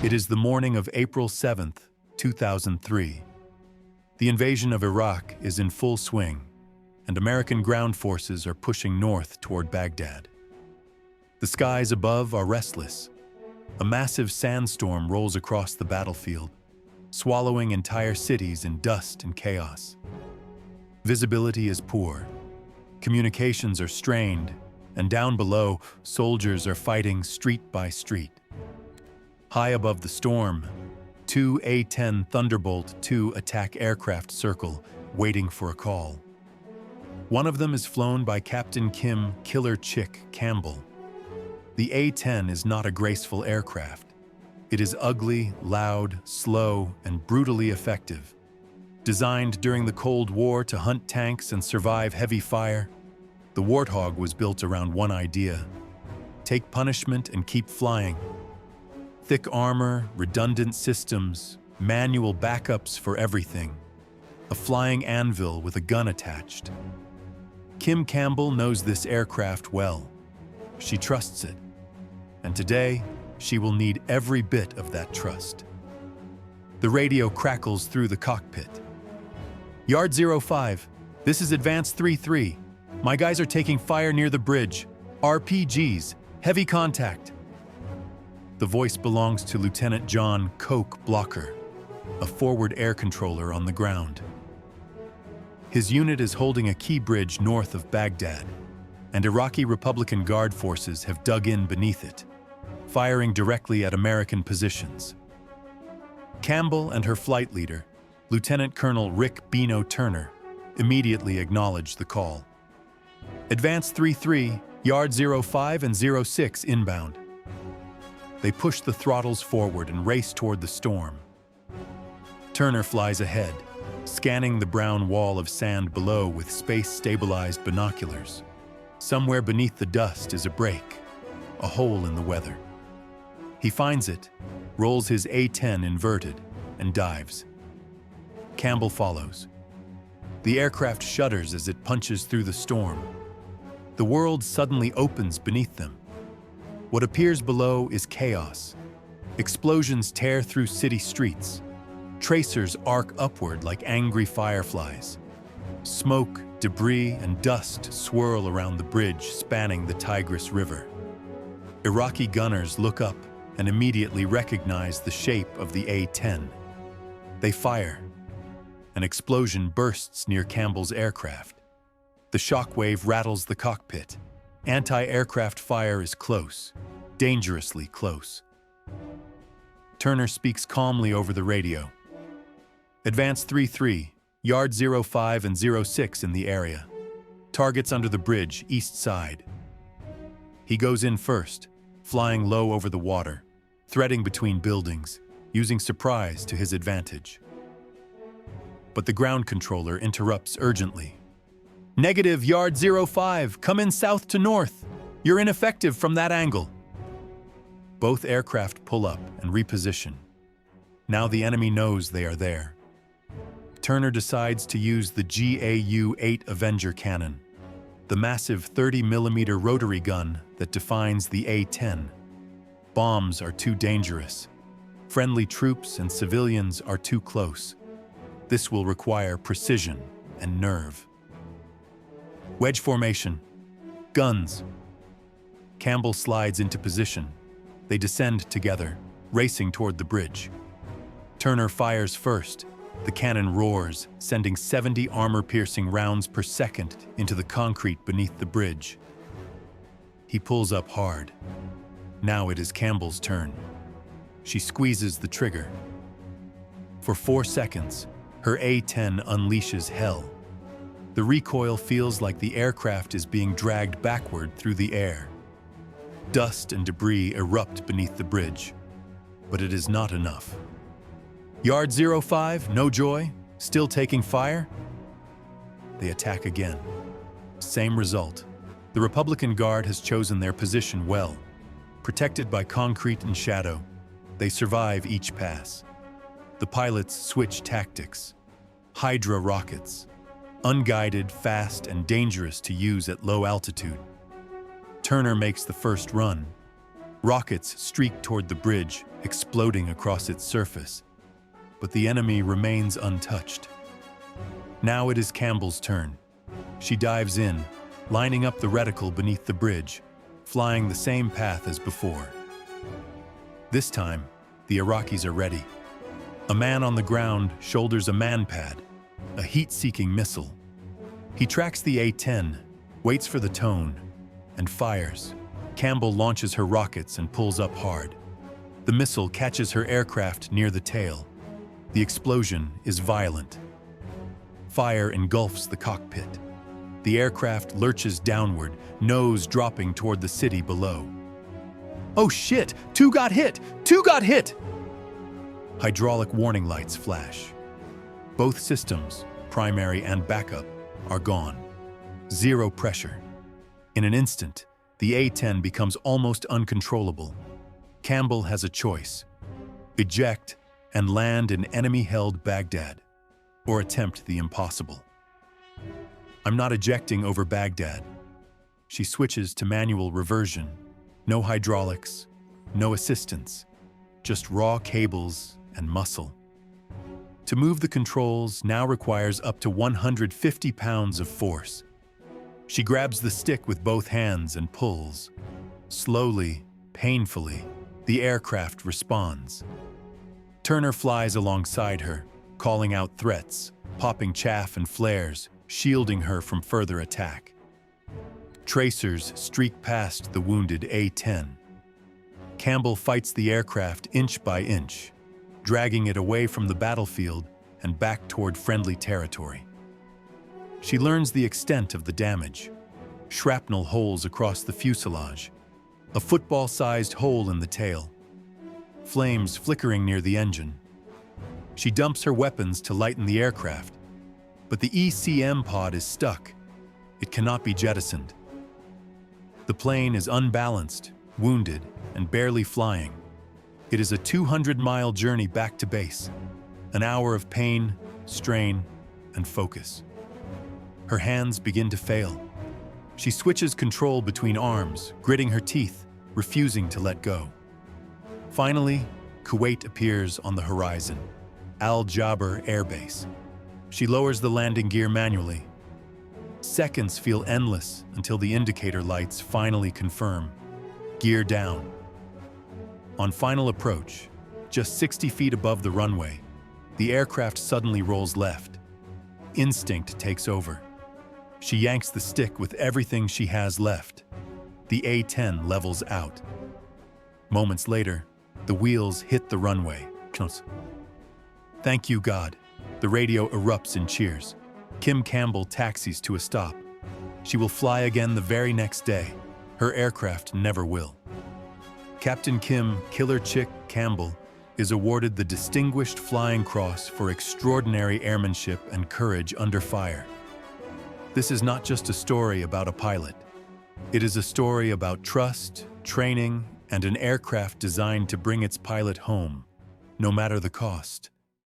It is the morning of April 7th, 2003. The invasion of Iraq is in full swing, and American ground forces are pushing north toward Baghdad. The skies above are restless. A massive sandstorm rolls across the battlefield, swallowing entire cities in dust and chaos. Visibility is poor. Communications are strained, and down below, soldiers are fighting street by street. High above the storm, two A-10 Thunderbolt II attack aircraft circle, waiting for a call. One of them is flown by Captain Kim "Killer Chick" Campbell. The A-10 is not a graceful aircraft. It is ugly, loud, slow, and brutally effective. Designed during the Cold War to hunt tanks and survive heavy fire, the Warthog was built around one idea: take punishment and keep flying. Thick armor, redundant systems, manual backups for everything. A flying anvil with a gun attached. Kim Campbell knows this aircraft well. She trusts it. And today, she will need every bit of that trust. The radio crackles through the cockpit. Yard 05, this is Advance 3-3. My guys are taking fire near the bridge. RPGs, heavy contact. The voice belongs to Lieutenant John "Coke" Blocher, a forward air controller on the ground. His unit is holding a key bridge north of Baghdad, and Iraqi Republican Guard forces have dug in beneath it, firing directly at American positions. Campbell and her flight leader, Lieutenant Colonel Rick "Bino" Turner, immediately acknowledged the call. Advance 3-3, Yard 05 and 06 inbound. They push the throttles forward and race toward the storm. Turner flies ahead, scanning the brown wall of sand below with space-stabilized binoculars. Somewhere beneath the dust is a break, a hole in the weather. He finds it, rolls his A-10 inverted, and dives. Campbell follows. The aircraft shudders as it punches through the storm. The world suddenly opens beneath them. What appears below is chaos. Explosions tear through city streets. Tracers arc upward like angry fireflies. Smoke, debris, and dust swirl around the bridge spanning the Tigris River. Iraqi gunners look up and immediately recognize the shape of the A-10. They fire. An explosion bursts near Campbell's aircraft. The shockwave rattles the cockpit. Anti-aircraft fire is close, dangerously close. Turner speaks calmly over the radio. Advance 3-3, Yard 05 and 06 in the area. Targets under the bridge, east side. He goes in first, flying low over the water, threading between buildings, using surprise to his advantage. But the ground controller interrupts urgently. Negative, Yard 05, come in south to north. You're ineffective from that angle. Both aircraft pull up and reposition. Now the enemy knows they are there. Turner decides to use the GAU-8 Avenger cannon, the massive 30mm rotary gun that defines the A-10. Bombs are too dangerous. Friendly troops and civilians are too close. This will require precision and nerve. Wedge formation. Guns. Campbell slides into position. They descend together, racing toward the bridge. Turner fires first. The cannon roars, sending 70 armor-piercing rounds per second into the concrete beneath the bridge. He pulls up hard. Now it is Campbell's turn. She squeezes the trigger. For 4 seconds, her A-10 unleashes hell. The recoil feels like the aircraft is being dragged backward through the air. Dust and debris erupt beneath the bridge, but it is not enough. Yard 05, no joy, still taking fire? They attack again. Same result. The Republican Guard has chosen their position well. Protected by concrete and shadow, they survive each pass. The pilots switch tactics. Hydra rockets. Unguided, fast, and dangerous to use at low altitude. Turner makes the first run. Rockets streak toward the bridge, exploding across its surface. But the enemy remains untouched. Now it is Campbell's turn. She dives in, lining up the reticle beneath the bridge, flying the same path as before. This time, the Iraqis are ready. A man on the ground shoulders a manpad, a heat-seeking missile. He tracks the A-10, waits for the tone, and fires. Campbell launches her rockets and pulls up hard. The missile catches her aircraft near the tail. The explosion is violent. Fire engulfs the cockpit. The aircraft lurches downward, nose dropping toward the city below. "Oh shit! Two got hit! Two got hit!" Hydraulic warning lights flash. Both systems, primary and backup, are gone. Zero pressure. In an instant, the A-10 becomes almost uncontrollable. Campbell has a choice: eject and land in enemy-held Baghdad, or attempt the impossible. "I'm not ejecting over Baghdad." She switches to manual reversion. No hydraulics, no assistance, just raw cables and muscle. To move the controls now requires up to 150 pounds of force. She grabs the stick with both hands and pulls. Slowly, painfully, the aircraft responds. Turner flies alongside her, calling out threats, popping chaff and flares, shielding her from further attack. Tracers streak past the wounded A-10. Campbell fights the aircraft inch by inch, dragging it away from the battlefield and back toward friendly territory. She learns the extent of the damage. Shrapnel holes across the fuselage, a football-sized hole in the tail, flames flickering near the engine. She dumps her weapons to lighten the aircraft, but the ECM pod is stuck. It cannot be jettisoned. The plane is unbalanced, wounded, and barely flying. It is a 200-mile journey back to base, an hour of pain, strain, and focus. Her hands begin to fail. She switches control between arms, gritting her teeth, refusing to let go. Finally, Kuwait appears on the horizon, Al Jaber Air Base. She lowers the landing gear manually. Seconds feel endless until the indicator lights finally confirm. Gear down. On final approach, just 60 feet above the runway, the aircraft suddenly rolls left. Instinct takes over. She yanks the stick with everything she has left. The A-10 levels out. Moments later, the wheels hit the runway. "Thank you, God." The radio erupts in cheers. Kim Campbell taxis to a stop. She will fly again the very next day. Her aircraft never will. Captain Kim "Killer Chick" Campbell is awarded the Distinguished Flying Cross for extraordinary airmanship and courage under fire. This is not just a story about a pilot. It is a story about trust, training, and an aircraft designed to bring its pilot home, no matter the cost.